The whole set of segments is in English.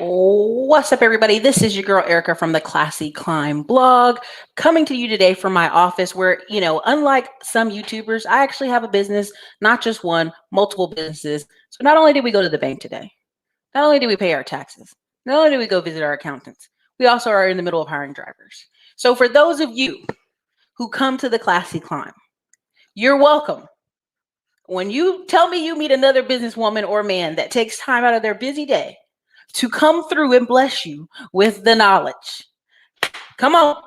What's up, everybody? This is your girl Erica from the Classy Climb blog, coming to you today from my office where, unlike some YouTubers, I actually have a business, not just one, multiple businesses. So not only did we go to the bank today, not only do we pay our taxes, not only do we go visit our accountants, we also are in the middle of hiring drivers. So for those of you who come to the Classy Climb, you're welcome. When you tell me you meet another businesswoman or man that takes time out of their busy day to come through and bless you with the knowledge, come on.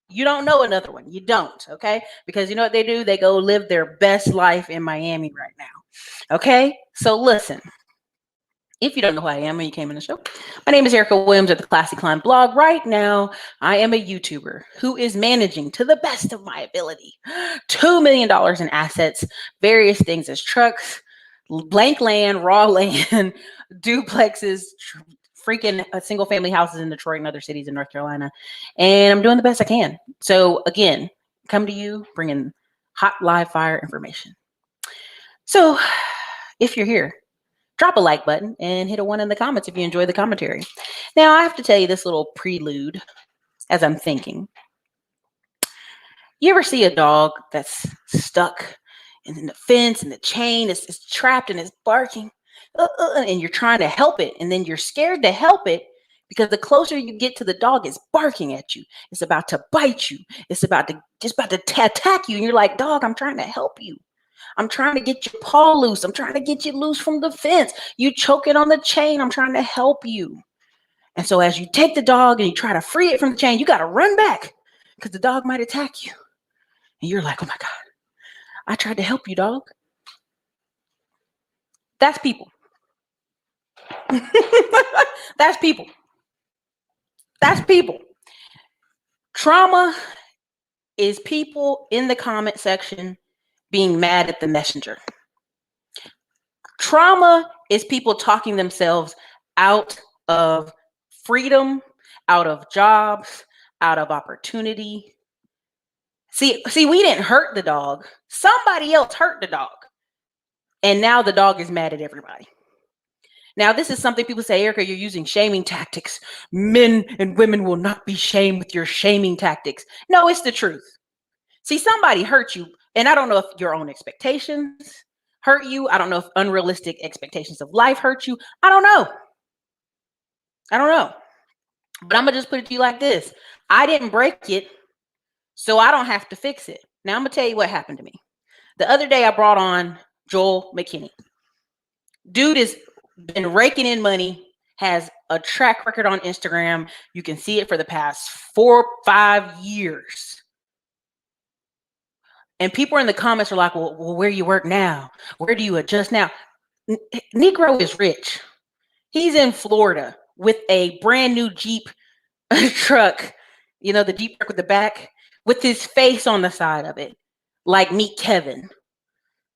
You don't know another one. You don't, okay? Because you know what they do? They go live their best life in Miami right now, okay? So listen, if you don't know who I am and you came in the show, my name is Erica Williams at the Classy Climb blog. Right now, I am a YouTuber who is managing, to the best of my ability, $2 million in assets, various things as trucks, blank land, raw land, duplexes, freaking single family houses in Detroit and other cities in North Carolina. And I'm doing the best I can. So again, come to you bringing hot live fire information. So if you're here, drop a like button and hit a 1 in the comments if you enjoy the commentary. Now, I have to tell you this little prelude as I'm thinking. You ever see a dog that's stuck in the fence and the chain is trapped and it's barking? And you're trying to help it, and then you're scared to help it because the closer you get to the dog, it's barking at you. It's about to bite you. It's about to attack you. And you're like, dog, I'm trying to help you. I'm trying to get your paw loose. I'm trying to get you loose from the fence. You choking on the chain. I'm trying to help you. And so as you take the dog and you try to free it from the chain, you got to run back because the dog might attack you. And you're like, oh my God, I tried to help you, dog. That's people. That's people. That's people. Trauma is people in the comment section being mad at the messenger. Trauma is people talking themselves out of freedom, out of jobs, out of opportunity. See, we didn't hurt the dog. Somebody else hurt the dog. And now the dog is mad at everybody. Now, this is something people say, Erica, you're using shaming tactics. Men and women will not be shamed with your shaming tactics. No, it's the truth. See, somebody hurt you. And I don't know if your own expectations hurt you. I don't know if unrealistic expectations of life hurt you. I don't know. But I'm going to just put it to you like this. I didn't break it, so I don't have to fix it. Now, I'm going to tell you what happened to me. The other day, I brought on Joel McKinney. Dude has been raking in money, has a track record on Instagram. You can see it for the past 4 or 5 years. And people in the comments are like, well, where do you work now? Where do you adjust now? Negro is rich. He's in Florida with a brand new Jeep truck, the Jeep truck with the back, with his face on the side of it, like Meet Kevin.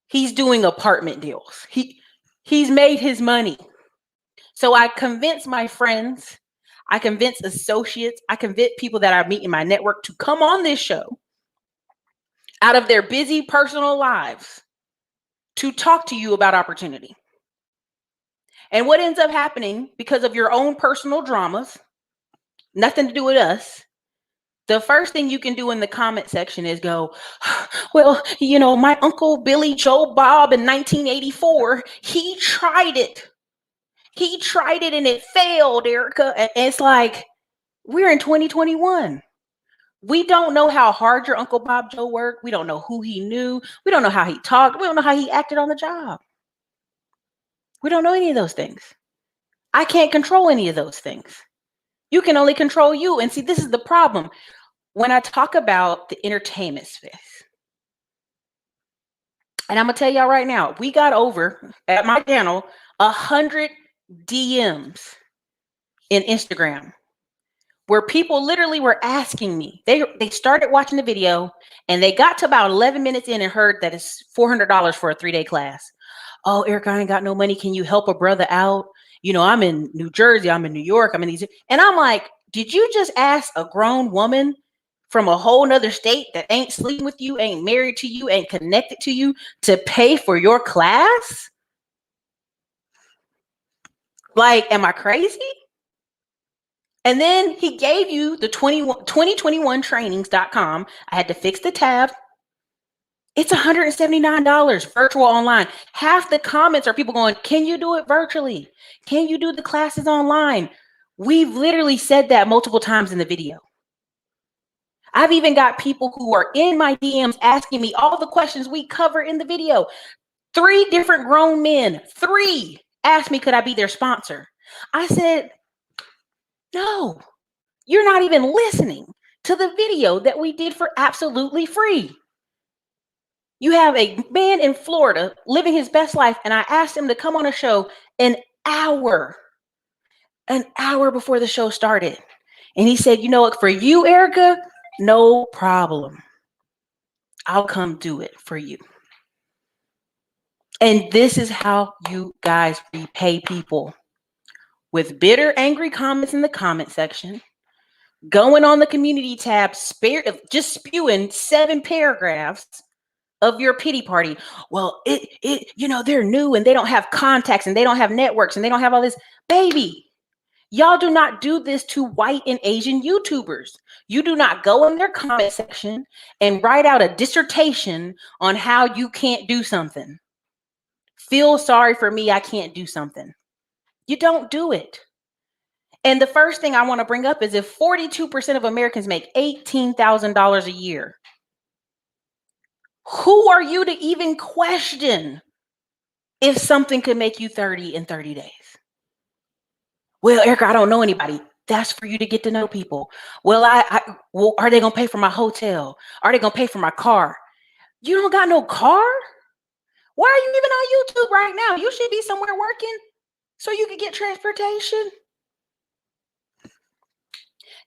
He's doing apartment deals. He's made his money. So I convince my friends, I convince associates, I convince people that I meet in my network to come on this show out of their busy personal lives to talk to you about opportunity. And what ends up happening because of your own personal dramas, nothing to do with us, the first thing you can do in the comment section is go, well, my Uncle Billy Joe Bob in 1984, he tried it. He tried it and it failed, Erica. And it's like, we're in 2021. We don't know how hard your Uncle Bob Joe worked. We don't know who he knew. We don't know how he talked. We don't know how he acted on the job. We don't know any of those things. I can't control any of those things. You can only control you. And see, this is the problem. When I talk about the entertainment space, and I'm going to tell y'all right now, we got over at my channel 100 DMs in Instagram where people literally were asking me. They started watching the video and they got to about 11 minutes in and heard that it's $400 for a 3-day class. Oh, Erica, I ain't got no money. Can you help a brother out? I'm in New Jersey. I'm in New York. I'm in these. And I'm like, did you just ask a grown woman from a whole nother state that ain't sleeping with you, ain't married to you, ain't connected to you to pay for your class? Like, am I crazy? And then he gave you the 2021trainings.com. I had to fix the tab. It's $179 virtual online. Half the comments are people going, can you do it virtually? Can you do the classes online? We've literally said that multiple times in the video. I've even got people who are in my DMs asking me all the questions we cover in the video. 3 different grown men, 3 asked me, could I be their sponsor? I said, no, you're not even listening to the video that we did for absolutely free. You have a man in Florida living his best life, and I asked him to come on a show an hour before the show started. And he said, you know what, for you, Erica, no problem. I'll come do it for you. And this is how you guys repay people. With bitter, angry comments in the comment section, going on the community tab, just spewing 7 paragraphs of your pity party. Well, they're new and they don't have contacts and they don't have networks and they don't have all this. Baby, y'all do not do this to white and Asian YouTubers. You do not go in their comment section and write out a dissertation on how you can't do something. Feel sorry for me, I can't do something. You don't do it. And the first thing I want to bring up is if 42% of Americans make $18,000 a year, who are you to even question if something could make you 30 in 30 days? Well, Erica, I don't know anybody. That's for you to get to know people. Well, well, are they going to pay for my hotel? Are they going to pay for my car? You don't got no car? Why are you even on YouTube right now? You should be somewhere working so you can get transportation.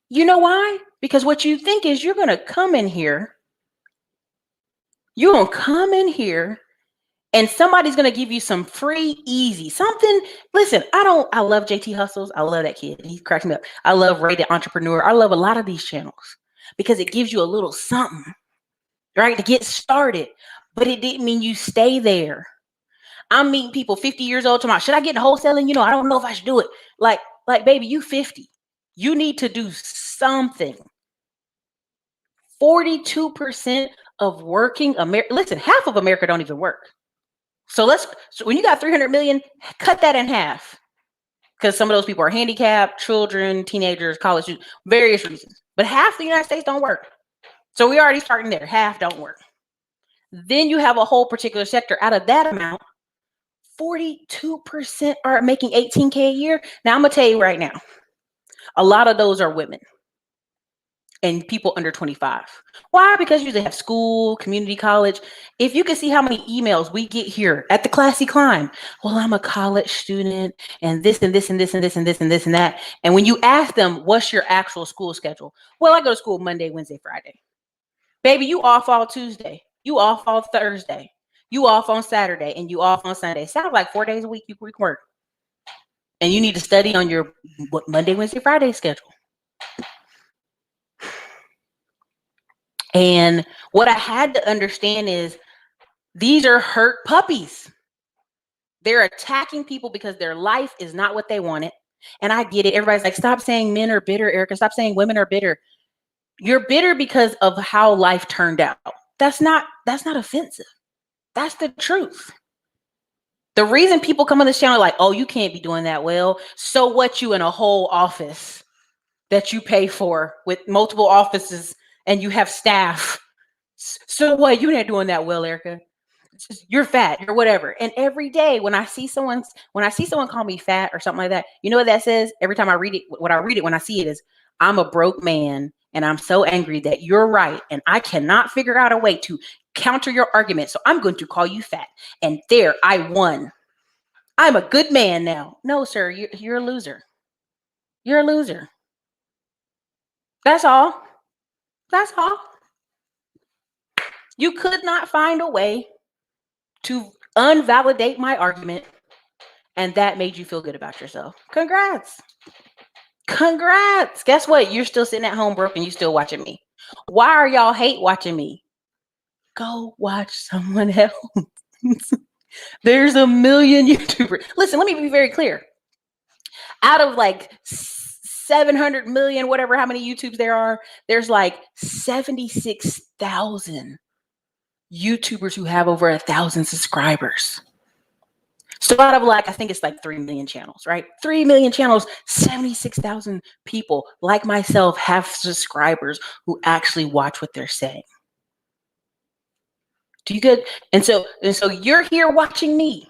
You know why? Because what you think is you're going to come in here. You're going to come in here and somebody's going to give you some free, easy, something. Listen, I love JT Hustles. I love that kid. He cracks me up. I love Rated Entrepreneur. I love a lot of these channels because it gives you a little something, right, to get started. But it didn't mean you stay there. I'm meeting people 50 years old tomorrow. Should I get into wholesaling? I don't know if I should do it. Like, baby, you 50. You need to do something. 42% of working America. Listen, half of America don't even work. So when you got 300 million, cut that in half. Because some of those people are handicapped, children, teenagers, college students, various reasons. But half the United States don't work. So we already starting there. Half don't work. Then you have a whole particular sector. Out of that amount, 42% are making $18K a year. Now, I'm going to tell you right now, a lot of those are women and people under 25. Why? Because you have school, community college. If you can see how many emails we get here at the Classy Climb, well, I'm a college student and this and this and this and this and this and this and that. And when you ask them, what's your actual school schedule? Well, I go to school Monday, Wednesday, Friday. Baby, you off all Tuesday. You off all Thursday. You off on Saturday and you off on Sunday. Sounds like 4 days a week you work. And you need to study on your Monday, Wednesday, Friday schedule. And what I had to understand is these are hurt puppies. They're attacking people because their life is not what they wanted. And I get it. Everybody's like, stop saying men are bitter, Erica. Stop saying women are bitter. You're bitter because of how life turned out. That's not offensive. That's the truth. The reason people come on this channel like, oh, you can't be doing that well. So what, you in a whole office that you pay for with multiple offices and you have staff. So what, you ain't doing that well, Erica. You're fat, you're whatever. And every day when I see someone call me fat or something like that, you know what that says? Every time I read it, when I see it is, I'm a broke man and I'm so angry that you're right. And I cannot figure out a way to counter your argument. So I'm going to call you fat. And there, I won. I'm a good man now. No, sir, you're a loser. You're a loser. That's all. That's all. You could not find a way to unvalidate my argument, and that made you feel good about yourself. Congrats. Congrats. Guess what? You're still sitting at home broke and you still watching me. Why are y'all hate watching me? Go watch someone else. There's a million YouTubers. Listen, let me be very clear. Out of like 700 million, whatever, how many YouTubes there are. There's like 76,000 YouTubers who have over 1,000 subscribers. So out of like, I think it's like 3 million channels, right? 3 million channels, 76,000 people like myself have subscribers who actually watch what they're saying. Do you get? And so you're here watching me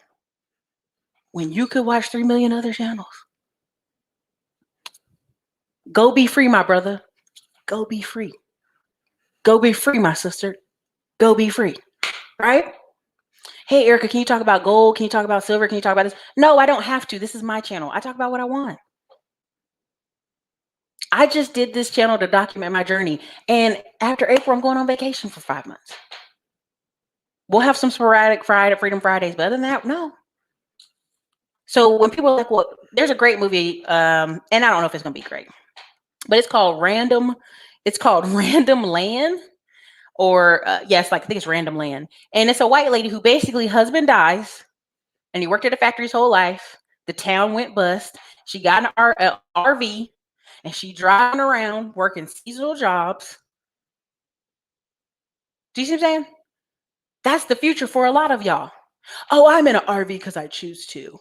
when you could watch 3 million other channels. Go be free, my brother. Go be free. Go be free, my sister. Go be free, right? Hey, Erica, can you talk about gold? Can you talk about silver? Can you talk about this? No, I don't have to. This is my channel. I talk about what I want. I just did this channel to document my journey. And after April, I'm going on vacation for 5 months. We'll have some sporadic Freedom Fridays, but other than that, no. So when people are like, well, there's a great movie, and I don't know if it's going to be great, but it's called Random Land. Or yes, like I think it's Random Land. And it's a white lady who basically husband dies and he worked at a factory his whole life. The town went bust. She got an RV and she driving around working seasonal jobs. Do you see what I'm saying? That's the future for a lot of y'all. Oh, I'm in an RV because I choose to.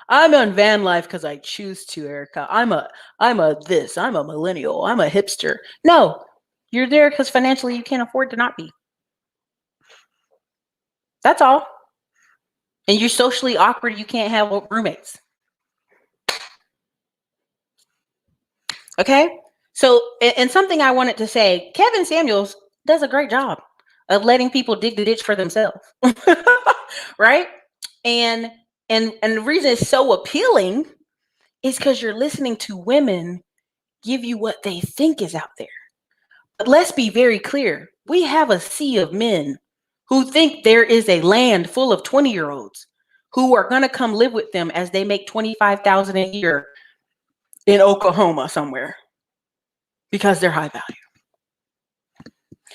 I'm on van life because I choose to, Erica. I'm a millennial. I'm a hipster. No, you're there because financially you can't afford to not be. That's all. And you're socially awkward. You can't have roommates. Okay. So, and something I wanted to say, Kevin Samuels does a great job of letting people dig the ditch for themselves. Right. And the reason it's so appealing is because you're listening to women give you what they think is out there. But let's be very clear. We have a sea of men who think there is a land full of 20-year-olds who are going to come live with them as they make $25,000 a year in Oklahoma somewhere because they're high value.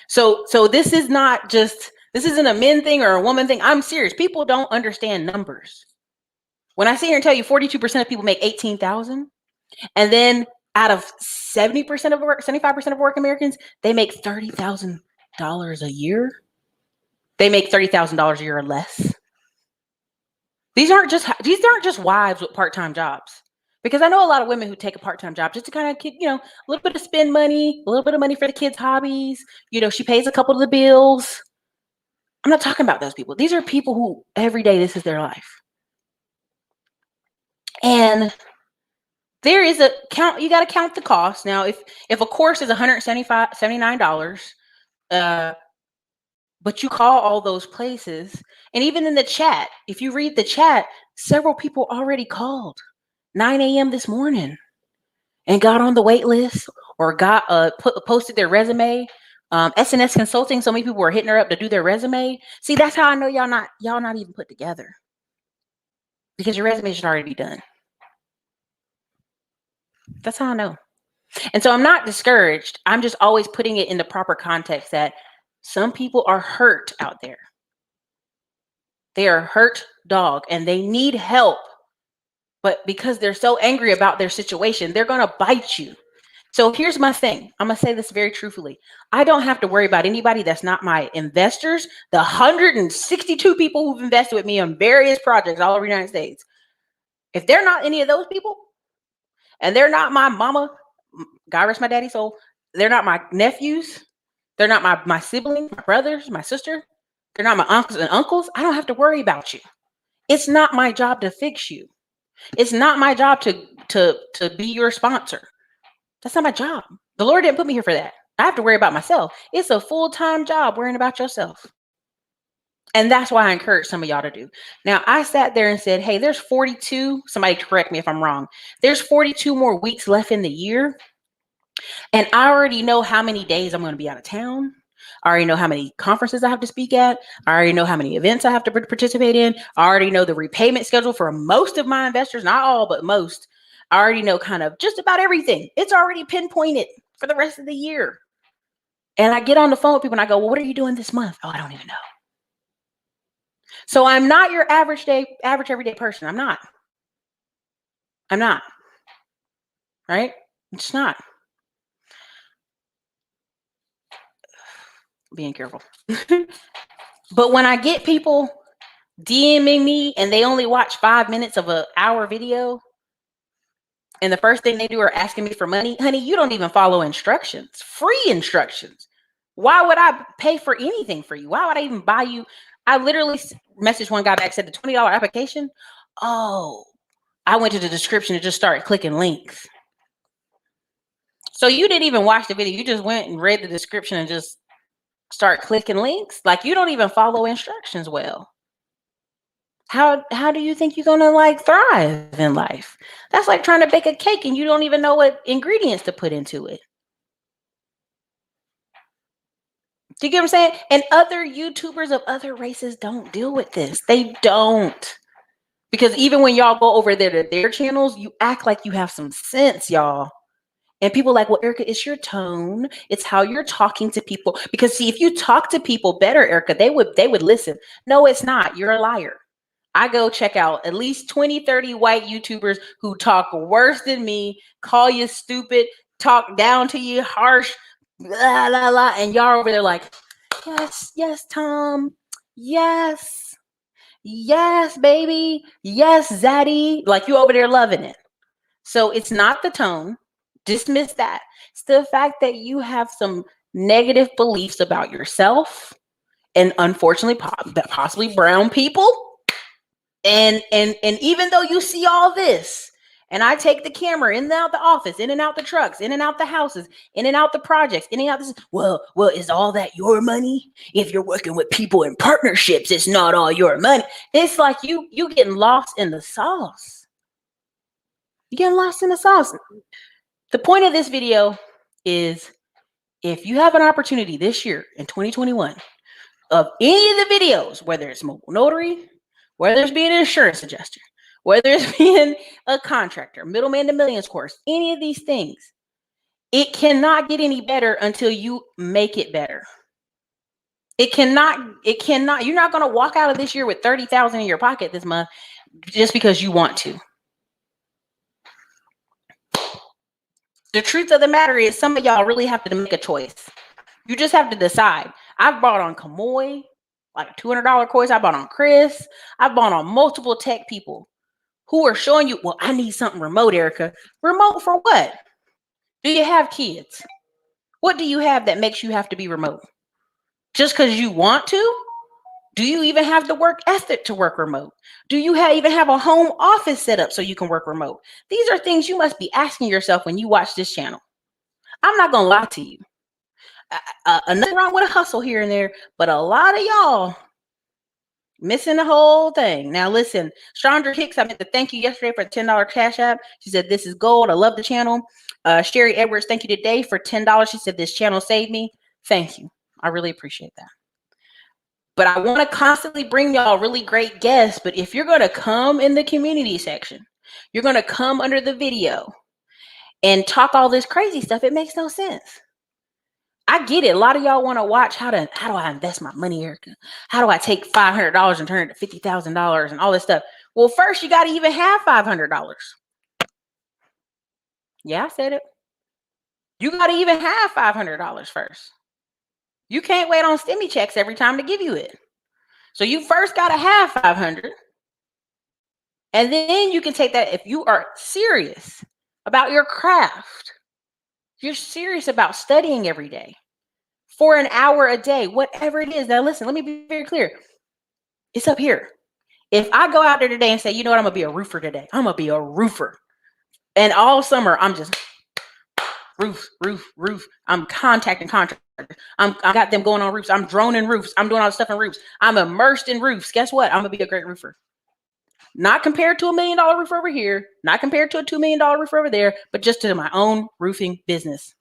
So this isn't a men thing or a woman thing. I'm serious. People don't understand numbers. When I sit here and tell you 42% of people make $18,000, and then out of 70% of work, 75% of working Americans, they make $30,000 a year. They make $30,000 a year or less. These aren't just wives with part-time jobs. Because I know a lot of women who take a part-time job just to kind of keep, a little bit of spend money, a little bit of money for the kids' hobbies. She pays a couple of the bills. I'm not talking about those people. These are people who every day this is their life. And there is a count. You got to count the cost. Now, if a course is $179, but you call all those places, and even in the chat, if you read the chat, several people already called 9 a.m. this morning and got on the wait list or got posted their resume. SNS Consulting, so many people were hitting her up to do their resume. See, that's how I know y'all not even put together, because your resume should already be done. That's how I know. And so I'm not discouraged. I'm just always putting it in the proper context that some people are hurt out there. They are hurt dog and they need help. But because they're so angry about their situation, they're going to bite you. So here's my thing. I'm going to say this very truthfully. I don't have to worry about anybody that's not my investors. The 162 people who've invested with me on various projects all over the United States. If they're not any of those people, and they're not my mama, God rest my daddy's soul, they're not my nephews, they're not my siblings, my brothers, my sister, they're not my uncles and uncles, I don't have to worry about you. It's not my job to fix you. It's not my job to be your sponsor. That's not my job. The Lord didn't put me here for that. I have to worry about myself. It's a full-time job worrying about yourself. And that's why I encourage some of y'all to do. Now, I sat there and said, hey, there's 42. Somebody correct me if I'm wrong. There's 42 more weeks left in the year. And I already know how many days I'm going to be out of town. I already know how many conferences I have to speak at. I already know how many events I have to participate in. I already know the repayment schedule for most of my investors, not all, but most. I already know kind of just about everything. It's already pinpointed for the rest of the year. And I get on the phone with people and I go, well, what are you doing this month? Oh, I don't even know. So I'm not your average everyday person. I'm not. right? It's not. Being careful. But when I get people DMing me and they only watch 5 minutes of an hour video, and the first thing they do are asking me for money, honey, you don't even follow instructions, free instructions. Why would I pay for anything for you? Why would I even buy you? I literally messaged one guy back, said the $20 application. Oh, I went to the description and just started clicking links. So you didn't even watch the video. You just went and read the description and just start clicking links. Like, you don't even follow instructions well. How do you think you're gonna like thrive in life? That's like trying to bake a cake and you don't even know what ingredients to put into it. Do you get what I'm saying? And other YouTubers of other races don't deal with this. They don't. Because even when y'all go over there to their channels, you act like you have some sense, y'all. And people like, well, Erica, it's your tone. It's how you're talking to people. Because see, if you talk to people better, Erica, they would listen. No, it's not. You're a liar. I go check out at least 20, 30 white YouTubers who talk worse than me, call you stupid, talk down to you harsh, blah, blah, blah. And y'all over there like, yes, yes, Tom. Yes. Yes, baby. Yes, Zaddy. Like, you over there loving it. So it's not the tone. Dismiss that. It's the fact that you have some negative beliefs about yourself and unfortunately possibly brown people. And even though you see all this, and I take the camera in and out the office, in and out the trucks, in and out the houses, in and out the projects, in and out this. Well, is all that your money? If you're working with people in partnerships, it's not all your money. It's like you getting lost in the sauce. You're getting lost in the sauce. The point of this video is, if you have an opportunity this year in 2021 of any of the videos, whether it's mobile notary, whether it's being an insurance adjuster, whether it's being a contractor, middleman to millions course, any of these things, it cannot get any better until you make it better. It cannot, you're not going to walk out of this year with 30,000 in your pocket this month just because you want to. The truth of the matter is, some of y'all really have to make a choice. You just have to decide. I've bought on Kamoy, like a $200 course. I bought on Chris. I bought on multiple tech people who are showing you, well, I need something remote, Erica. Remote for what? Do you have kids? What do you have that makes you have to be remote? Just because you want to? Do you even have the work ethic to work remote? Do you even have a home office set up so you can work remote? These are things you must be asking yourself when you watch this channel. I'm not going to lie to you. Nothing wrong with a hustle here and there, but a lot of y'all missing the whole thing. Now, listen, Chandra Hicks, I meant to thank you yesterday for the $10 Cash App. She said, this is gold. I love the channel. Sherry Edwards, thank you today for $10. She said, this channel saved me. Thank you. I really appreciate that. But I want to constantly bring y'all really great guests. But if you're going to come in the community section, you're going to come under the video and talk all this crazy stuff, it makes no sense. I get it. A lot of y'all want to watch how do I invest my money, Erica? How do I take $500 and turn it to $50,000 and all this stuff? Well, first you got to even have $500. Yeah, I said it. You got to even have $500 first. You can't wait on stimmy checks every time to give you it. So you first got to have 500. And then you can take that if you are serious about your craft. You're serious about studying every day for an hour a day, whatever it is. Now, listen, let me be very clear. It's up here. If I go out there today and say, you know what, I'm going to be a roofer today. I'm going to be a roofer. And all summer, I'm just roof. I'm contacting contractors. I got them going on roofs. I'm droning roofs. I'm doing all the stuff on roofs. I'm immersed in roofs. Guess what? I'm going to be a great roofer. Not compared to $1 million roof over here. Not compared to a $2 million roof over there, but just to my own roofing business.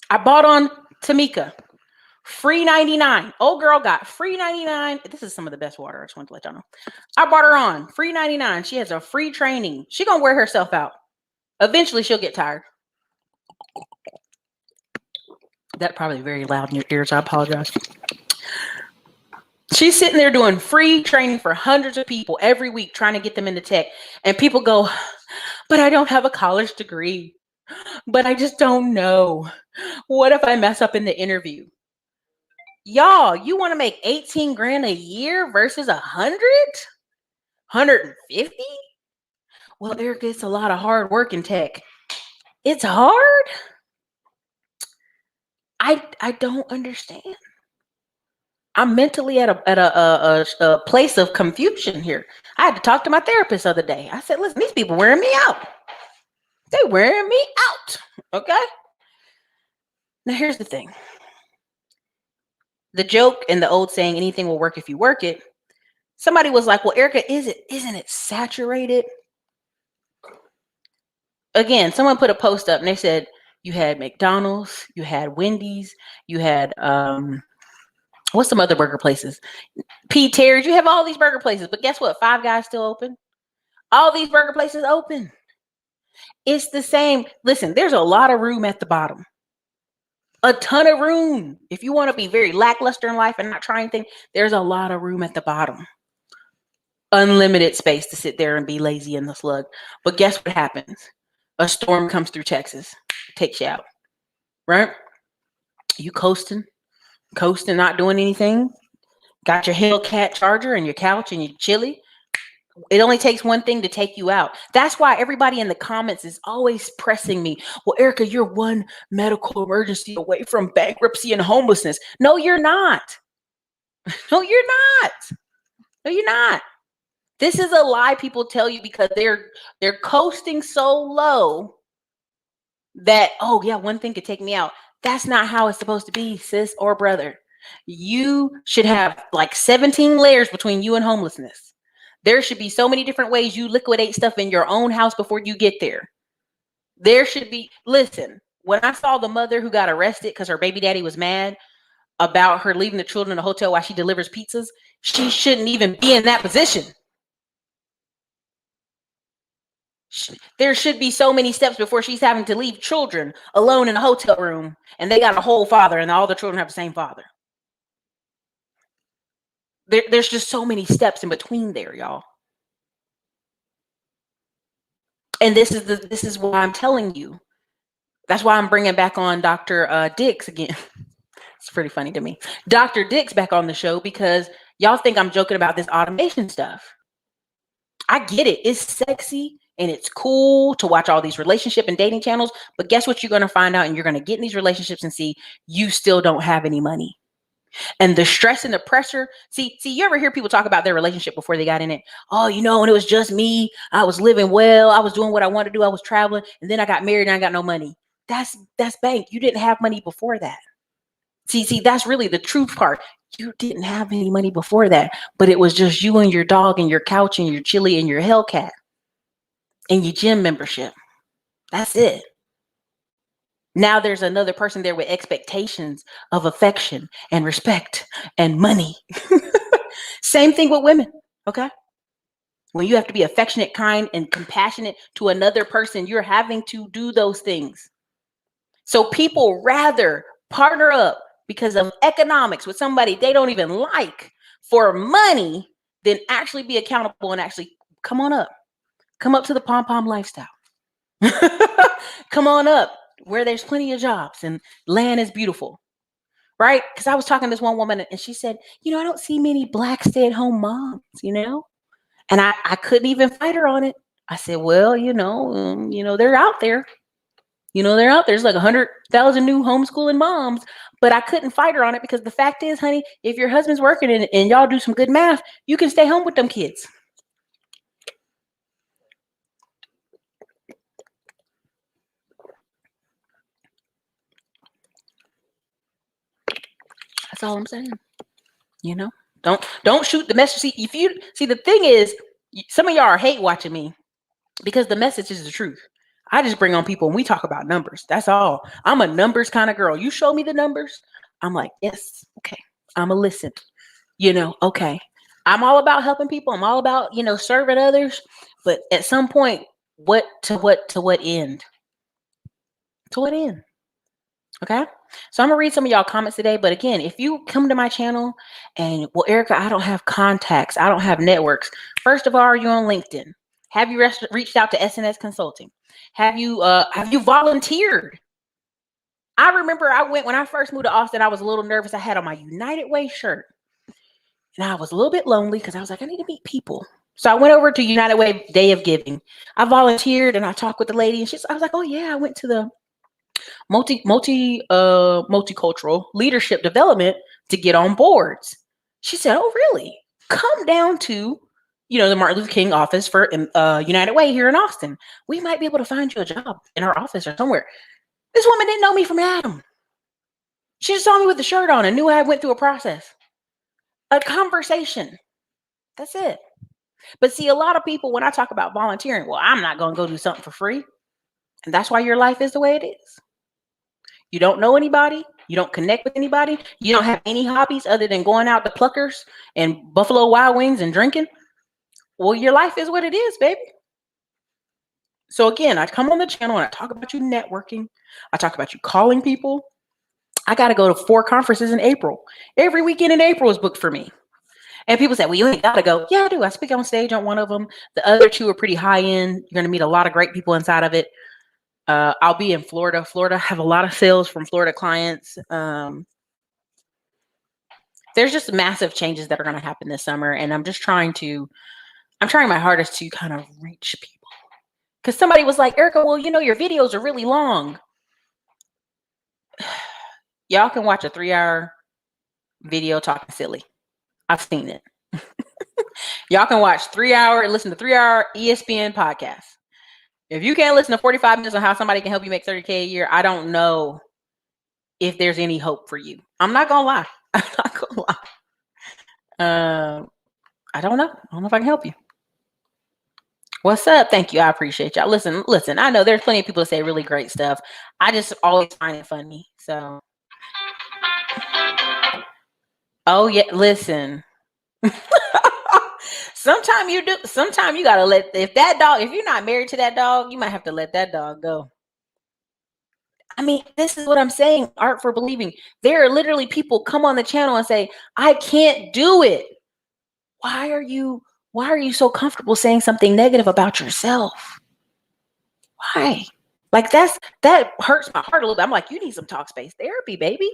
I bought on Tamika. Free 99. Old girl got free 99. This is some of the best water. I just want to let y'all know. I bought her on free 99. She has a free training. She gonna wear herself out. Eventually, she'll get tired. That probably very loud in your ears. I apologize. She's sitting there doing free training for hundreds of people every week, trying to get them into tech. And people go, but I don't have a college degree. But I just don't know. What if I mess up in the interview? Y'all, you want to make 18 grand a year versus 100? 150? Well, Erica, it's a lot of hard work in tech. It's hard? I don't understand. I'm mentally at a place of confusion here. I had to talk to my therapist the other day. I said, listen, these people wearing me out. They wearing me out. Okay? Now, here's the thing. The joke and the old saying, anything will work if you work it. Somebody was like, well, Erica, isn't it saturated? Again, someone put a post up and they said, you had McDonald's, you had Wendy's, you had, what's some other burger places? P. Terry's, you have all these burger places, but guess what? Five Guys still open. All these burger places open. It's the same. Listen, there's a lot of room at the bottom. A ton of room. If you want to be very lackluster in life and not try anything, there's a lot of room at the bottom. Unlimited space to sit there and be lazy in the slug. But guess what happens? A storm comes through Texas, takes you out, right? You coasting, not doing anything. Got your Hellcat charger and your couch and your chili. It only takes one thing to take you out. That's why everybody in the comments is always pressing me. Well, Erica, you're one medical emergency away from bankruptcy and homelessness. No, you're not. No, you're not. No, you're not. This is a lie people tell you because they're coasting so low that, oh yeah, one thing could take me out. That's not how it's supposed to be, sis or brother. You should have like 17 layers between you and homelessness. There should be so many different ways you liquidate stuff in your own house before you get there. There should be, listen, when I saw the mother who got arrested because her baby daddy was mad about her leaving the children in the hotel while she delivers pizzas, she shouldn't even be in that position. There should be so many steps before she's having to leave children alone in a hotel room and they got a whole father and all the children have the same father. There's just so many steps in between there, y'all. And this is why I'm telling you. That's why I'm bringing back on Dr. Dix again. It's pretty funny to me. Dr. Dix back on the show because y'all think I'm joking about this automation stuff. I get it. It's sexy and it's cool to watch all these relationship and dating channels. But guess what you're going to find out? And you're going to get in these relationships and see you still don't have any money. And the stress and the pressure. See, you ever hear people talk about their relationship before they got in it? Oh, you know, and it was just me. I was living well. I was doing what I wanted to do. I was traveling. And then I got married and I got no money. That's bank. You didn't have money before that. See, that's really the truth part. You didn't have any money before that, but it was just you and your dog and your couch and your chili and your Hellcat and your gym membership. That's it. Now there's another person there with expectations of affection and respect and money. Same thing with women, okay? When you have to be affectionate, kind, and compassionate to another person, you're having to do those things. So people rather partner up because of economics with somebody they don't even like for money than actually be accountable and actually come on up. Come up to the pom-pom lifestyle. Come on up where there's plenty of jobs and land is beautiful, right? Because I was talking to this one woman and she said, you know, I don't see many Black stay-at-home moms, you know? And I couldn't even fight her on it. I said, well, you know, they're out there. You know, they're out there. There's like 100,000 new homeschooling moms, but I couldn't fight her on it because the fact is, honey, if your husband's working and y'all do some good math, you can stay home with them kids. That's all I'm saying. You know, don't shoot the message. See, if you see, the thing is, some of y'all are hate watching me because the message is the truth. I just bring on people and we talk about numbers. That's all. I'm a numbers kind of girl. You show me the numbers, I'm like, yes, okay. I'm a listen. You know, okay. I'm all about helping people. I'm all about, you know, serving others. But at some point, what end? To what end? Okay. So I'm gonna read some of y'all comments today. But again, if you come to my channel and, well, Erica, I don't have contacts, I don't have networks. First of all, are you on LinkedIn? Have you reached out to SNS Consulting? Have you volunteered? I remember when I first moved to Austin, I was a little nervous. I had on my United Way shirt. And I was a little bit lonely because I was like, I need to meet people. So I went over to United Way Day of Giving. I volunteered and I talked with the lady, and I was like, oh yeah, I went to the multicultural leadership development to get on boards. She said, oh really? Come down to, the Martin Luther King office for United Way here in Austin. We might be able to find you a job in our office or somewhere. This woman didn't know me from Adam. She just saw me with the shirt on and knew I went through a process. A conversation. That's it. But see, a lot of people, when I talk about volunteering, well, I'm not going to go do something for free. And that's why your life is the way it is. You don't know anybody. You don't connect with anybody. You don't have any hobbies other than going out to Pluckers and Buffalo Wild Wings and drinking. Well, your life is what it is, baby. So again, I come on the channel and I talk about you networking. I talk about you calling people. I got to go to 4 conferences in April. Every weekend in April is booked for me. And people say, well, you ain't got to go. Yeah, I do. I speak on stage on one of them. The other 2 are pretty high end. You're going to meet a lot of great people inside of it. I'll be in Florida. Florida, have a lot of sales from Florida clients. There's just massive changes that are going to happen this summer. And I'm trying my hardest to kind of reach people. Because somebody was like, Erica, well, your videos are really long. Y'all can watch a 3-hour video talking silly. I've seen it. Y'all can watch listen to 3-hour ESPN podcasts. If you can't listen to 45 minutes on how somebody can help you make $30K a year, I don't know if there's any hope for you. I'm not gonna lie. I'm not gonna lie. I don't know. I don't know if I can help you. What's up? Thank you. I appreciate y'all. Listen. I know there's plenty of people that say really great stuff. I just always find it funny. So, oh yeah, listen. Sometimes you do. Sometimes you gotta if you're not married to that dog, you might have to let that dog go. I mean, this is what I'm saying. Art for believing. There are literally people come on the channel and say, I can't do it. Why are you so comfortable saying something negative about yourself? Why? Like that hurts my heart a little bit. I'm like, you need some talk space therapy, baby.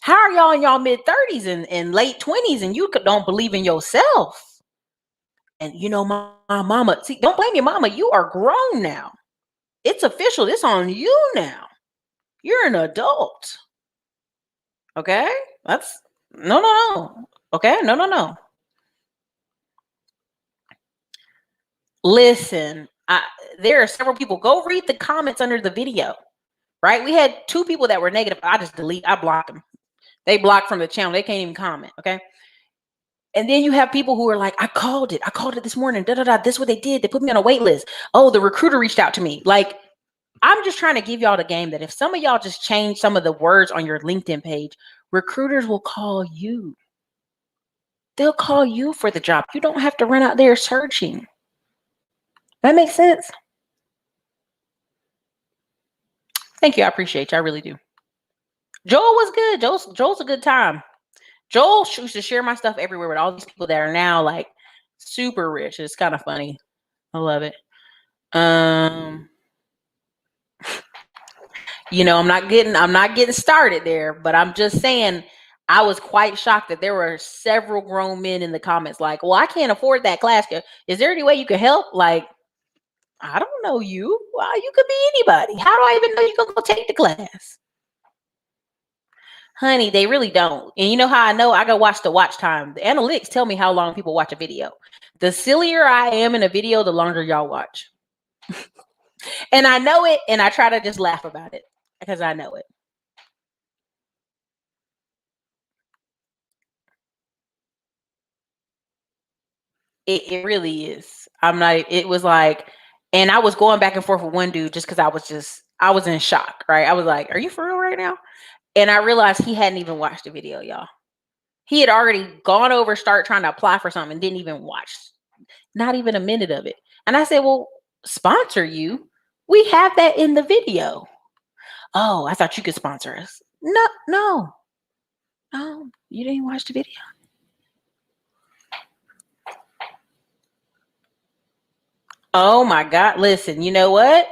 How are y'all in y'all mid-30s and late 20s and you don't believe in yourself? And my mama, see, don't blame your mama. You are grown now. It's official. It's on you now. You're an adult. Okay? That's no. Okay? No. Listen, there are several people. Go read the comments under the video. Right? We had 2 people that were negative. I blocked them. They blocked from the channel. They can't even comment. Okay? And then you have people who are like, I called it this morning. This is what they did. They put me on a wait list. Oh, the recruiter reached out to me. Like, I'm just trying to give y'all the game that if some of y'all just change some of the words on your LinkedIn page, recruiters will call you. They'll call you for the job. You don't have to run out there searching. That makes sense. Thank you. I appreciate you. I really do. Joel was good. Joel's a good time. Joel used to share my stuff everywhere with all these people that are now like super rich. It's kind of funny. I love it. I'm not getting started there, but I'm just saying I was quite shocked that there were several grown men in the comments like, well, I can't afford that class. Is there any way you could help? Like, I don't know you. Well, you could be anybody. How do I even know you can go take the class? Honey, they really don't. And you know how I know? I go watch the watch time. The analytics tell me how long people watch a video. The sillier I am in a video, the longer y'all watch. And I know it, and I try to just laugh about it because I know it. It really is. It was like, and I was going back and forth with one dude just because I was in shock, right? I was like, are you for real right now? And I realized he hadn't even watched the video, y'all. He had already gone over, started trying to apply for something, and didn't even watch, not even a minute of it. And I said, well, sponsor you. We have that in the video. Oh, I thought you could sponsor us. No, no, no. You didn't watch the video. Oh my God. Listen, you know what?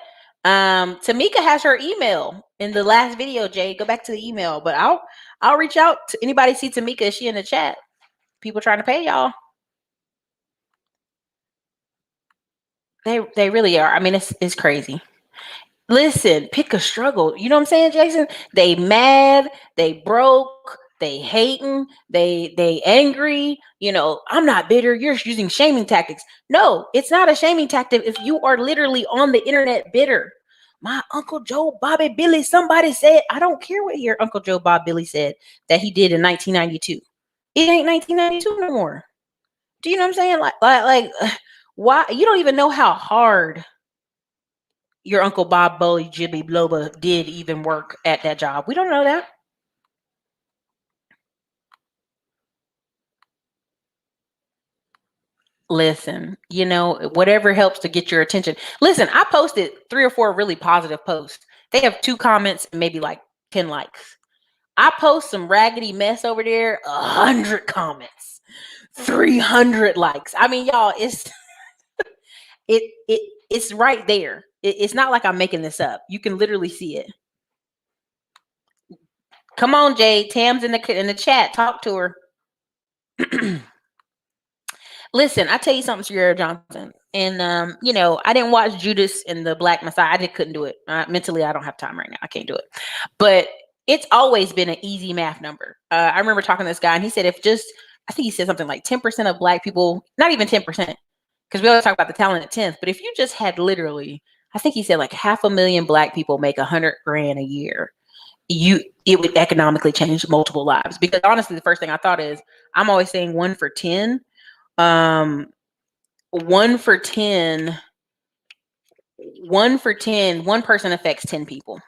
Tamika has her email in the last video, Jay. Go back to the email. But I'll reach out to anybody see Tamika. Is she in the chat? People trying to pay y'all. They really are. I mean, it's crazy. Listen, pick a struggle. You know what I'm saying, Jason? They mad, they broke, they hating, they angry. I'm not bitter. You're using shaming tactics. No, it's not a shaming tactic if you are literally on the internet bitter. My Uncle Joe, Bobby, Billy, somebody said, I don't care what your Uncle Joe, Bob, Billy said that he did in 1992. It ain't 1992 no more. Do you know what I'm saying? Like, why? You don't even know how hard your Uncle Bob, Bully, Jibby, Bloba did even work at that job. We don't know that. Listen, whatever helps to get your attention. Listen, I posted 3 or 4 really positive posts. They have 2 comments and maybe like 10 likes. I post some raggedy mess over there, 100 comments, 300 likes. I mean, y'all, it's right there. It's not like I'm making this up. You can literally see it. Come on, Jay. Tam's in the chat. Talk to her. Listen, I tell you something, Sierra Johnson. And I didn't watch Judas and the Black Messiah. I just couldn't do it. Mentally, I don't have time right now. I can't do it. But it's always been an easy math number. I remember talking to this guy, and he said I think he said something like 10% of Black people, not even 10%, because we always talk about the talented 10th. But if you just had literally, I think he said like 500,000 Black people make $100,000 a year, it would economically change multiple lives. Because honestly, the first thing I thought is, I'm always saying 1 for 10. 1 for 10, 1 person affects 10 people.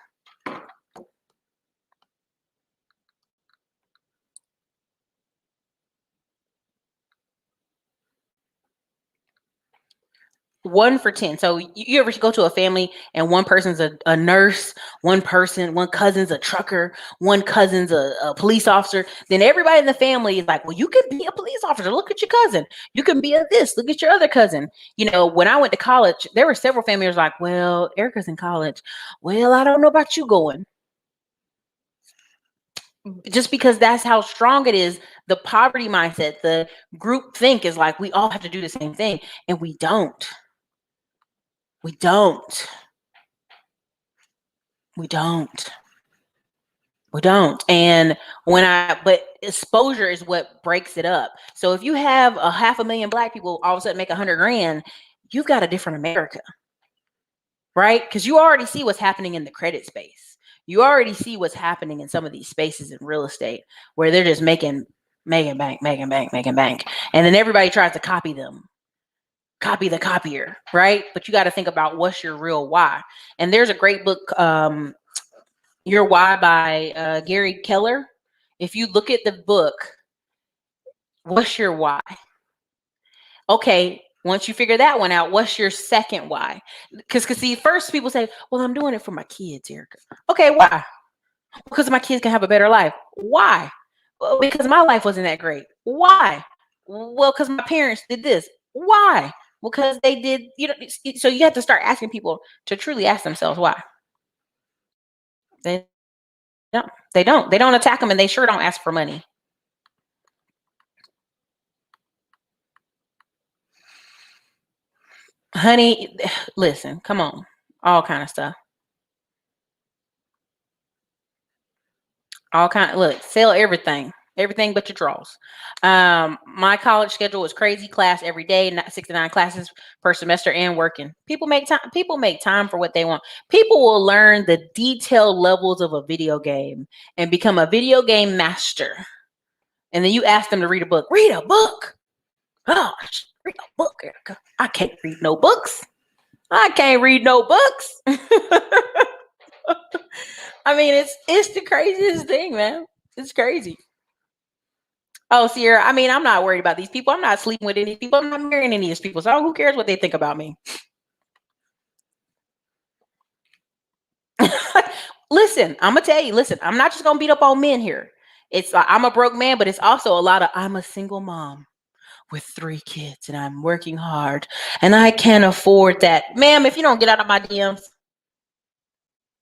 One for 10. So you ever go to a family and one person's a nurse, one cousin's a trucker, one cousin's a police officer. Then everybody in the family is like, well, you can be a police officer. Look at your cousin. You can be a this. Look at your other cousin. When I went to college, there were several families like, well, Erica's in college. Well, I don't know about you going. Just because that's how strong it is. The poverty mindset, the group think is like, we all have to do the same thing. And we don't. We don't. And but exposure is what breaks it up. So if you have 500,000 Black people all of a sudden make $100,000, you've got a different America, right? Because you already see what's happening in the credit space. You already see what's happening in some of these spaces in real estate where they're just making bank. And then everybody tries to copy them. Copy the copier, right? But you got to think about what's your real why. And there's a great book, Your Why by Gary Keller. If you look at the book, what's your why? Okay, once you figure that one out, what's your second why? Because see, first people say, well, I'm doing it for my kids, Erica. Okay, why? Because my kids can have a better life. Why? Well, because my life wasn't that great. Why? Well, because my parents did this. Why? Because they did, so you have to start asking people to truly ask themselves why. They don't attack them, and they sure don't ask for money. Honey, listen, come on. All kind of stuff. Look, sell everything but your draws. My college schedule was crazy. Class every day, 69 classes per semester, and working. People make time for what they want. People will learn the detailed levels of a video game and become a video game master. And then you ask them to read a book. Read a book. Gosh, read a book, Erica. I can't read no books. I can't read no books. I mean, it's the craziest thing, man. It's crazy. Oh, Sierra, I mean, I'm not worried about these people. I'm not sleeping with any people. I'm not marrying any of these people. So who cares what they think about me? Listen, I'm gonna tell you. Listen, I'm not just gonna beat up on men here. It's I'm a broke man, but it's also a lot of I'm a single mom with 3 kids and I'm working hard and I can't afford that. Ma'am, if you don't get out of my DMs,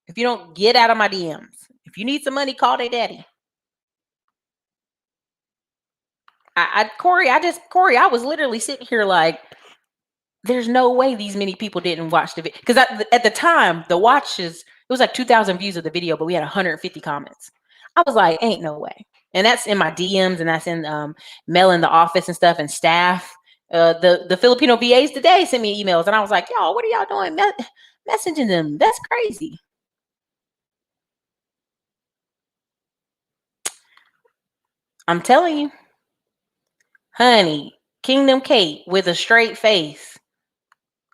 if you don't get out of my DMs, if you need some money, call their daddy. Corey, I was literally sitting here like, there's no way these many people didn't watch the video. Because at the time, the watches, it was like 2,000 views of the video, but we had 150 comments. I was like, ain't no way. And that's in my DMs and that's in mail in the office and stuff and staff. The Filipino VAs today sent me emails and I was like, y'all, what are y'all doing? Messaging them. That's crazy. I'm telling you, honey, Kingdom Kate with a straight face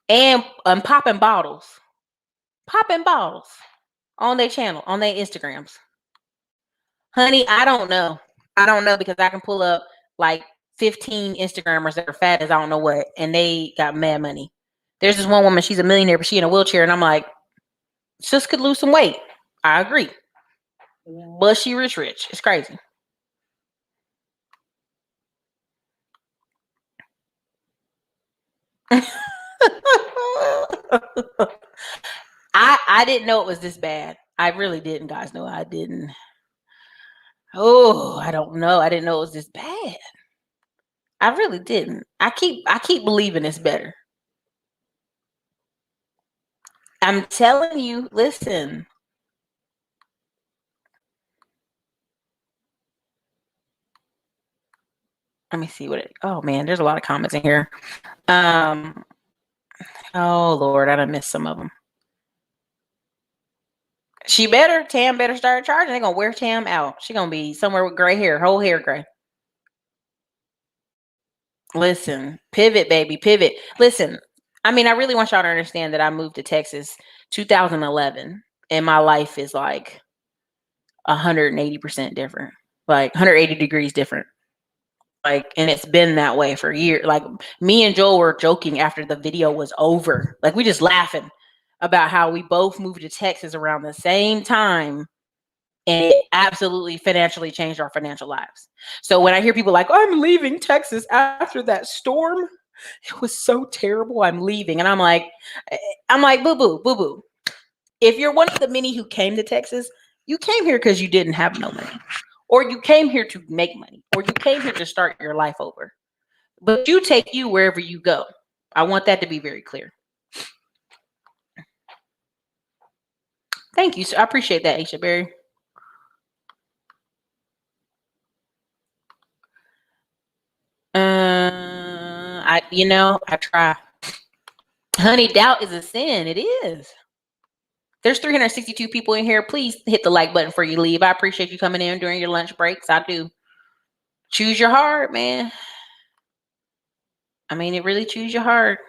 and popping bottles on their channel, on their Instagrams. Honey, I don't know. I don't know because I can pull up like 15 Instagrammers that are fat as I don't know what, and they got mad money. There's this one woman, she's a millionaire, but she in a wheelchair, and I'm like, sis could lose some weight. I agree. But she rich. It's crazy. I didn't know it was this bad. I really didn't, guys. No, I didn't. Oh, I don't know. I didn't know it was this bad. I really didn't. I keep believing it's better. I'm telling you, listen. Let me see what it. Oh man, there's a lot of comments in here. Oh Lord, I done missed some of them. Tam better start charging. They're gonna wear Tam out. She gonna be somewhere with gray hair, whole hair gray. Listen, pivot, baby, pivot. Listen, I mean, I really want y'all to understand that I moved to Texas 2011, and my life is like 180% different, like 180 degrees different. Like, and it's been that way for years. Like, me and Joel were joking after the video was over. Like, we just laughing about how we both moved to Texas around the same time. And it absolutely financially changed our financial lives. So when I hear people like, I'm leaving Texas after that storm, it was so terrible, I'm leaving. And I'm like, boo, boo, boo, boo. If you're one of the many who came to Texas, you came here because you didn't have no money. Or you came here to make money. Or you came here to start your life over. But you take you wherever you go. I want that to be very clear. Thank you. I appreciate that, Aisha Berry. I try. Honey, doubt is a sin. It is. There's 362 people in here. Please hit the like button before you leave. I appreciate you coming in during your lunch breaks. I do. Choose your heart, man. I mean, it really choose your heart.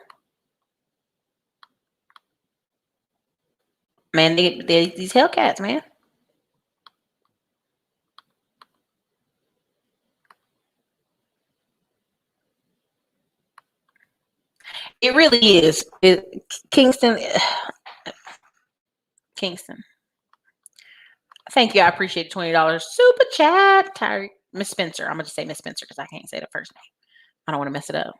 Man, they these Hellcats, man. It really is. Kingston. Thank you. I appreciate $20 super chat. Tired. Miss Spencer. I'm gonna just say Miss Spencer because I can't say the first name. I don't want to mess it up.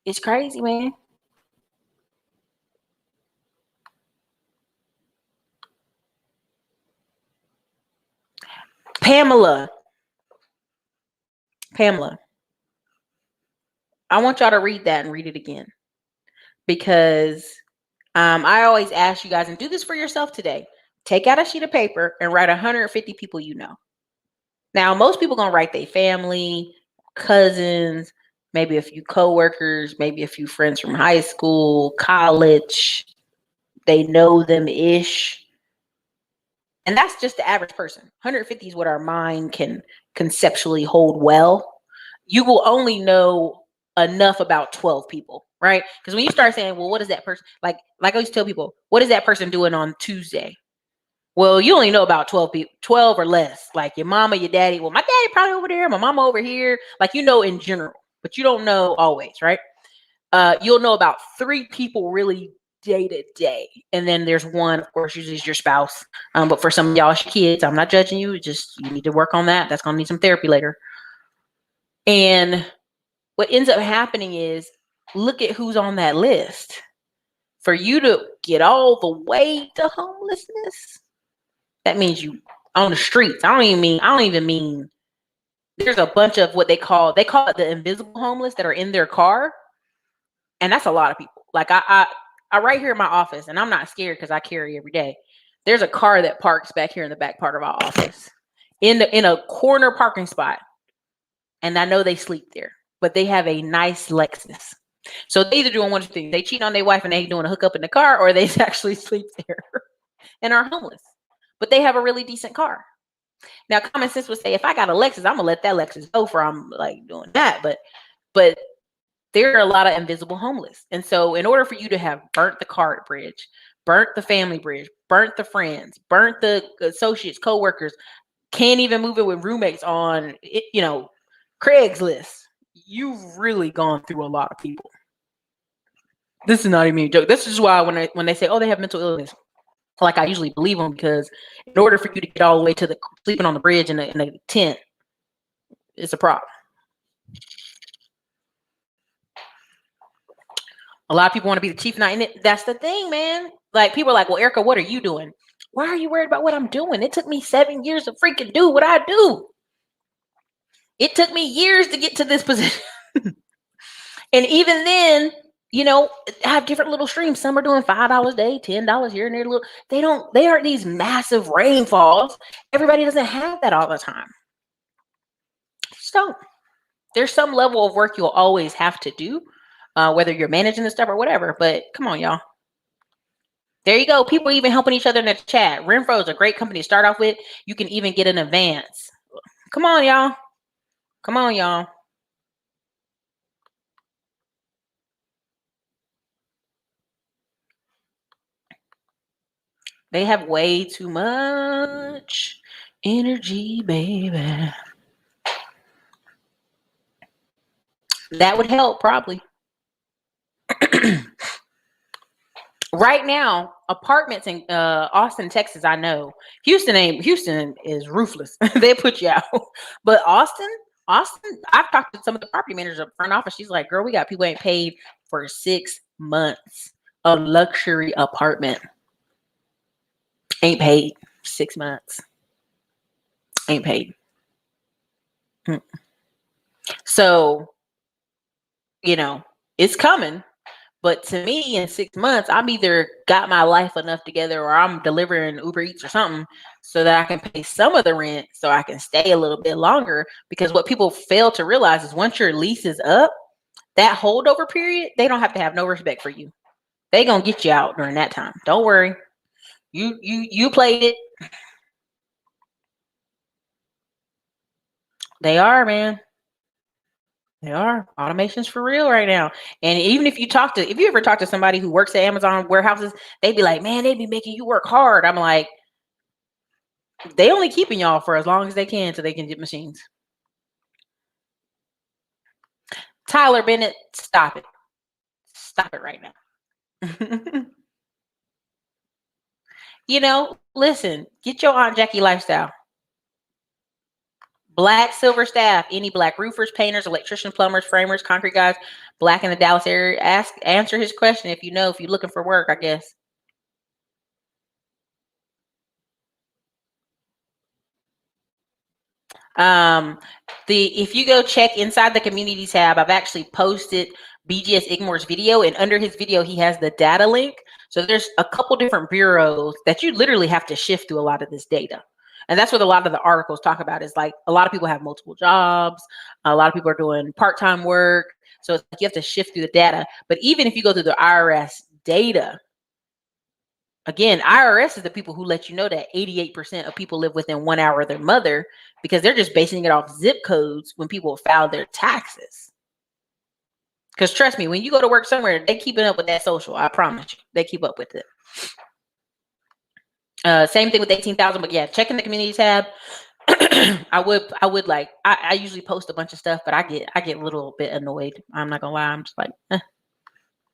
It's crazy, man. Pamela. I want y'all to read that and read it again because I always ask you guys, and do this for yourself today. Take out a sheet of paper and write 150 people you know. Now, most people gonna write their family, cousins, maybe a few coworkers, maybe a few friends from high school, college. They know them ish. And that's just the average person. 150 is what our mind can conceptually hold well. You will only know enough about 12 people, right? Because when you start saying, well, what is that person like I always tell people, what is that person doing on Tuesday? Well, you only know about 12 people, 12 or less. Like your mama, your daddy. Well, my daddy probably over there, my mama over here. Like, in general, but you don't know always, right? You'll know about 3 people really day to day. And then there's one, of course, usually is your spouse. But for some of y'all, it's your kids. I'm not judging you. Just you need to work on that. That's gonna need some therapy later. And what ends up happening is, look at who's on that list. For you to get all the way to homelessness, that means you on the streets. I don't even mean there's a bunch of what they call it the invisible homeless that are in their car. And that's a lot of people. Like I right here in my office, and I'm not scared because I carry every day. There's a car that parks back here in the back part of our office in a corner parking spot. And I know they sleep there, but they have a nice Lexus. So they either doing one of two things. They cheat on their wife and they doing a hookup in the car, or they actually sleep there and are homeless. But they have a really decent car. Now, common sense would say, if I got a Lexus, I'm gonna let that Lexus go for I'm like doing that. But there are a lot of invisible homeless. And so in order for you to have burnt the card bridge, burnt the family bridge, burnt the friends, burnt the associates, coworkers, can't even move it with roommates on it, Craigslist, you've really gone through a lot of people. This is not even a joke. This is why when they say, oh, they have mental illness, like I usually believe them, because in order for you to get all the way to the sleeping on the bridge in a tent, it's a problem. A lot of people want to be the chief knight in it. That's the thing, man. Like people are like, well, Erica, what are you doing? Why are you worried about what I'm doing? It took me 7 years to freaking do what I do. It took me years to get to this position. And even then, I have different little streams. Some are doing $5 a day, $10 here and there. They aren't these massive rainfalls. Everybody doesn't have that all the time. So there's some level of work you'll always have to do, whether you're managing the stuff or whatever. But come on, y'all. There you go. People even helping each other in the chat. Renfro is a great company to start off with. You can even get an advance. Come on, y'all. Come on, y'all. They have way too much energy, baby. That would help, probably. Right now, apartments in Austin, Texas, I know. Houston is ruthless. They put you out. But Austin, I've talked to some of the property managers at front office. She's like, girl, we got people ain't paid for 6 months. A luxury apartment. Ain't paid 6 months. Ain't paid. So, it's coming. But to me, in 6 months, I'm either got my life enough together or I'm delivering Uber Eats or something so that I can pay some of the rent so I can stay a little bit longer. Because what people fail to realize is once your lease is up, that holdover period, they don't have to have no respect for you. They gonna get you out during that time. Don't worry. You played it. They are, man. They are. Automation's for real right now. And even if you ever talk to somebody who works at Amazon warehouses, they'd be like, man, they'd be making you work hard. I'm like, they only keeping y'all for as long as they can so they can get machines. Tyler Bennett, stop it. Stop it right now. Listen, get your Aunt Jackie lifestyle. Black, silver staff, any black roofers, painters, electricians, plumbers, framers, concrete guys, black in the Dallas area. Answer his question if you're looking for work, I guess. If you go check inside the community tab, I've actually posted BGS Igmore's video, and under his video, he has the data link. So there's a couple different bureaus that you literally have to shift through a lot of this data. And that's what a lot of the articles talk about, is like a lot of people have multiple jobs. A lot of people are doing part-time work. So it's like you have to shift through the data. But even if you go through the IRS data, again, IRS is the people who let you know that 88% of people live within 1 hour of their mother, because they're just basing it off zip codes when people file their taxes. Because trust me, when you go to work somewhere, they keeping up with that social. I promise you, they keep up with it. Same thing with 18,000, but yeah, checking the community tab. I usually post a bunch of stuff, but I get a little bit annoyed. I'm not gonna lie. I'm just like,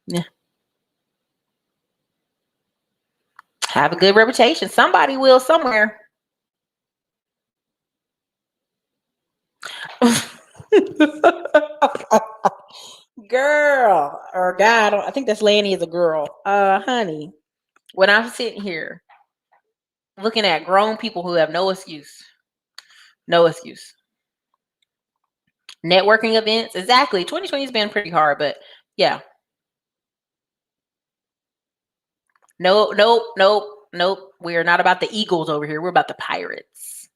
yeah. Have a good reputation. Somebody will somewhere. Girl or guy, I think that's Lanny is a girl. Honey, when I'm sitting here looking at grown people who have no excuse, no excuse. Networking events, exactly. 2020 has been pretty hard, but yeah. Nope, nope, nope, nope. We're not about the Eagles over here. We're about the Pirates.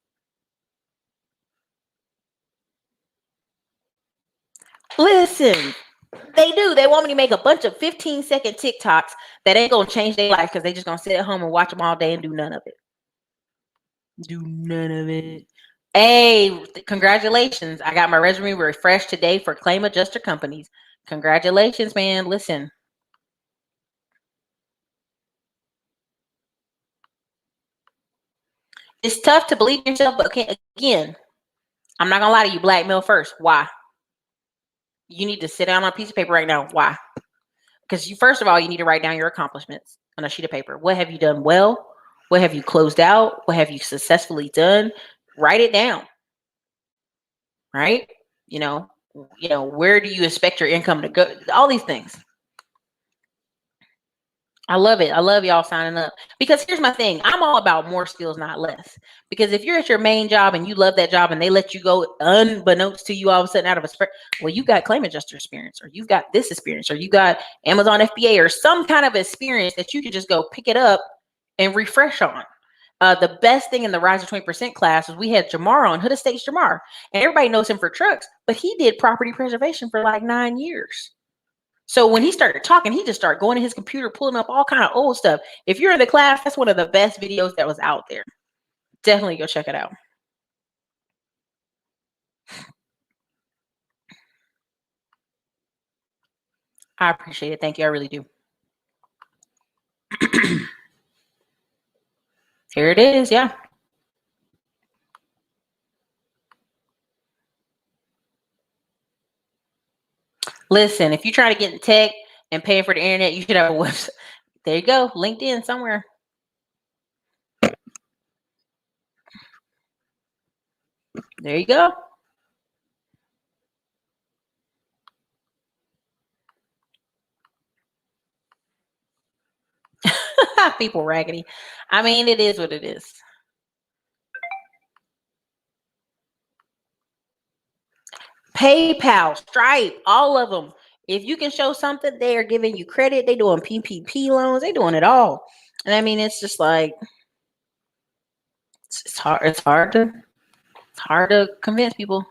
Listen, they do. They want me to make a bunch of 15-second TikToks that ain't gonna change their life because they just gonna sit at home and watch them all day and do none of it. Do none of it. Hey, congratulations. I got my resume refreshed today for claim adjuster companies. Congratulations, man. Listen. It's tough to believe in yourself, but again, I'm not gonna lie to you, black male first. Why? You need to sit down on a piece of paper right now. Why? Because first of all, you need to write down your accomplishments on a sheet of paper. What have you done well? What have you closed out? What have you successfully done? Write it down. Right? You know, where do you expect your income to go? All these things. I love it. I love y'all signing up because here's my thing. I'm all about more skills, not less. Because if you're at your main job and you love that job and they let you go unbeknownst to you all of a sudden out of a well, you got claim adjuster experience or you've got this experience or you got Amazon FBA or some kind of experience that you can just go pick it up and refresh on. The best thing in the Rise of 20% class was we had Jamar on, Hood Estates Jamar. And everybody knows him for trucks, but he did property preservation for like 9 years. So when he started talking, he just started going to his computer, pulling up all kind of old stuff. If you're in the class, that's one of the best videos that was out there. Definitely go check it out. I appreciate it. Thank you. I really do. Here it is. Yeah. Listen, if you try to get in tech and paying for the internet, you should have a website. There you go. LinkedIn somewhere. There you go. People raggedy. I mean, it is what it is. PayPal, Stripe, all of them. If you can show something, they are giving you credit. They doing PPP loans. They doing it all. And I mean, it's just like it's hard. It's hard to convince people.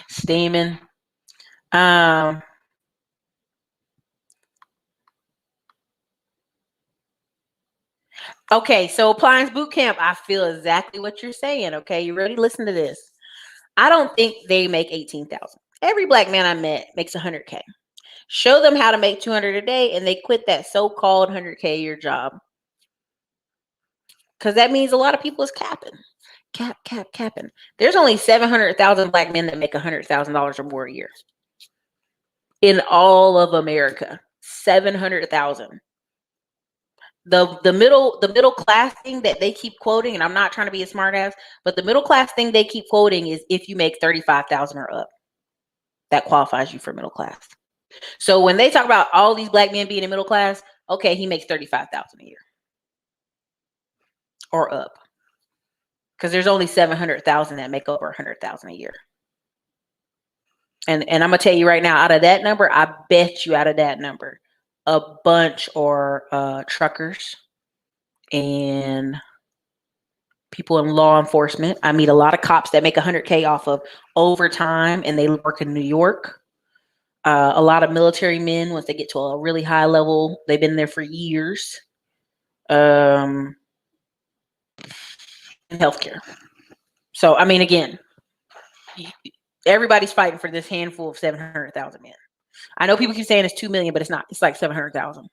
Steaming. Okay, so appliance boot camp. I feel exactly what you're saying. Okay, you ready? Listen to this. I don't think they make 18,000. Every black man I met makes 100K. Show them how to make 200 a day, and they quit that so-called 100K a year job. Because that means a lot of people is capping. Capping. There's only 700,000 black men that make $100,000 or more a year in all of America. 700,000. The middle class thing that they keep quoting, and I'm not trying to be a smart ass, but the middle class thing they keep quoting is if you make 35,000 or up, that qualifies you for middle class. So when they talk about all these black men being in middle class, okay, he makes 35,000 a year or up. Because there's only 700,000 that make over 100,000 a year. And I'm gonna tell you right now, out of that number, I bet you out of that number, a bunch are truckers and people in law enforcement. I meet a lot of cops that make 100K off of overtime, and they work in New York. A lot of military men, once they get to a really high level, they've been there for years. In healthcare. So, I mean, again, everybody's fighting for this handful of 700,000 men. I know people keep saying it's 2 million, but it's not. It's like 700,000.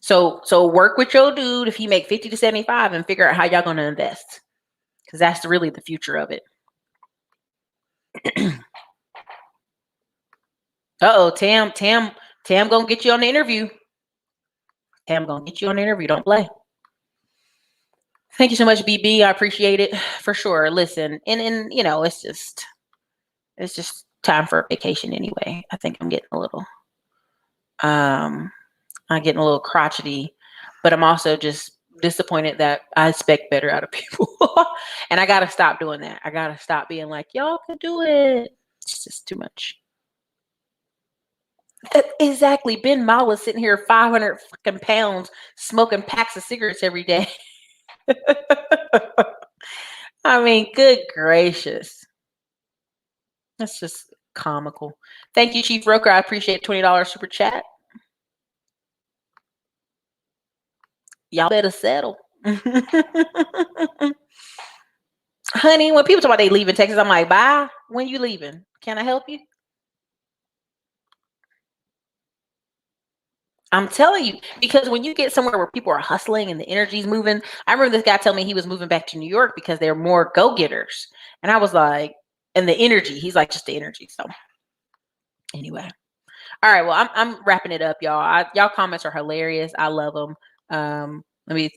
So work with your dude if he make 50 to 75 and figure out how y'all gonna invest. Because that's really the future of it. Uh-oh, Tam gonna get you on the interview. Tam gonna get you on the interview. Don't play. Thank you so much, BB. I appreciate it for sure. Listen, and you know, it's just time for a vacation anyway. I think I'm getting a little crotchety, but I'm also just disappointed that I expect better out of people. And I gotta stop doing that. I gotta stop being like, y'all can do it. It's just too much. Exactly. Ben Mala's sitting here 500 fucking pounds smoking packs of cigarettes every day. I mean, good gracious. That's just comical. Thank you, Chief Roker. I appreciate $20 super chat. Y'all better settle. Honey, when people talk about they leaving Texas, I'm like, bye. When you leaving? Can I help you? I'm telling you, because when you get somewhere where people are hustling and the energy's moving, I remember this guy telling me he was moving back to New York because they're more go-getters. And I was like, and the energy, he's like, just the energy. So anyway. All right. Well, I'm wrapping it up, y'all. Y'all comments are hilarious. I love them. I'm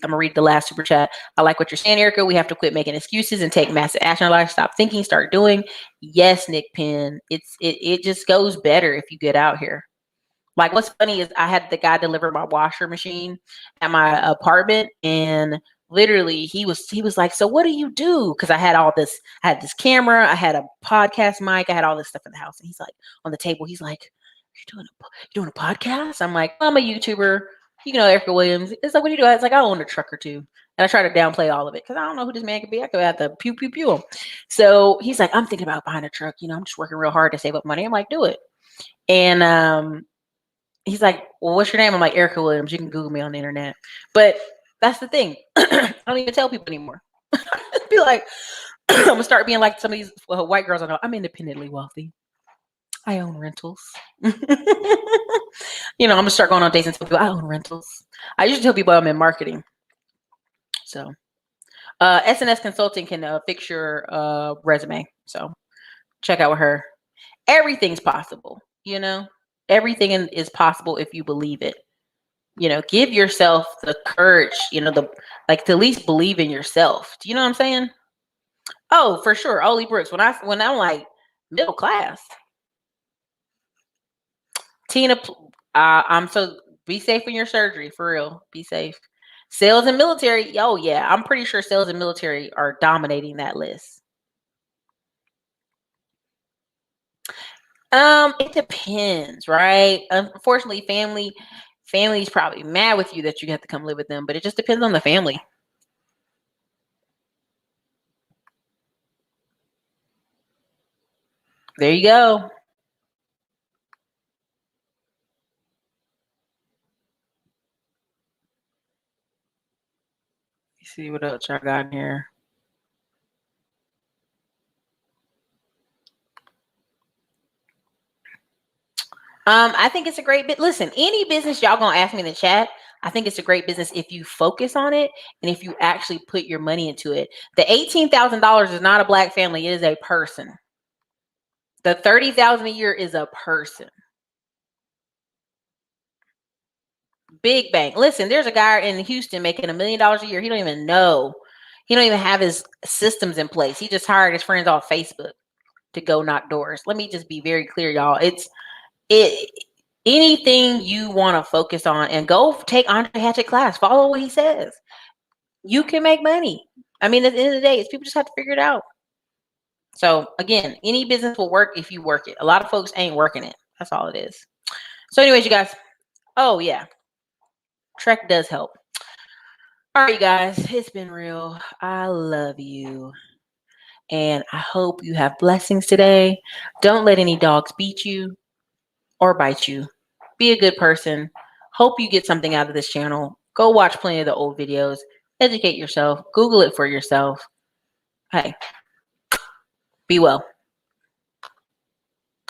gonna read the last super chat. I like what you're saying, Erica. We have to quit making excuses and take massive action in our life. Stop thinking, start doing. Yes, Nick Penn. It just goes better if you get out here. Like, what's funny is I had the guy deliver my washer machine at my apartment, and literally he was like, so what do you do? Because I had this camera, I had a podcast mic, I had all this stuff in the house. And he's like, on the table, he's like, you doing a podcast? I'm like, I'm a YouTuber. You know, Erica Williams. It's like, what do you do? I was like, I own a truck or two. And I try to downplay all of it because I don't know who this man could be. I could have to pew, pew, pew him. So he's like, I'm thinking about buying a truck. You know, I'm just working real hard to save up money. I'm like, do it. And he's like, well, what's your name? I'm like, Erica Williams. You can Google me on the internet. But that's the thing. I don't even tell people anymore. Be like, I'm going to start being like some of these white girls I know. I'm independently wealthy. I own rentals. You know, I'm going to start going on dates and tell people I own rentals. I usually tell people I'm in marketing. So SNS Consulting can fix your resume. So check out with her. Everything's possible, you know? Everything is possible if you believe it. You know, give yourself the courage, you know, to at least believe in yourself. Do you know what I'm saying? Oh, for sure. Oli Brooks. When I'm like middle class. Tina, I'm so be safe in your surgery, for real. Be safe. Sales and military. Oh yeah, I'm pretty sure sales and military are dominating that list. It depends, right? Unfortunately, family's probably mad with you that you have to come live with them, but it just depends on the family. There you go. Let's see what else I got in here. I think it's a great bit. Listen, any business y'all gonna ask me in the chat, I think it's a great business if you focus on it and if you actually put your money into it. The $18,000 is not a black family; it is a person. The $30,000 a year is a person. Big bank. Listen, there's a guy in Houston making $1 million a year. He don't even know. He don't even have his systems in place. He just hired his friends off Facebook to go knock doors. Let me just be very clear, y'all. Anything you want to focus on and go take Andre Hatchett class. Follow what he says. You can make money. I mean, at the end of the day, people just have to figure it out. So again, any business will work if you work it. A lot of folks ain't working it. That's all it is. So anyways, you guys. Oh yeah. Trek does help. All right, you guys. It's been real. I love you. And I hope you have blessings today. Don't let any dogs beat you or bite you. Be a good person. Hope you get something out of this channel. Go watch plenty of the old videos. Educate yourself. Google it for yourself. Hey, be well.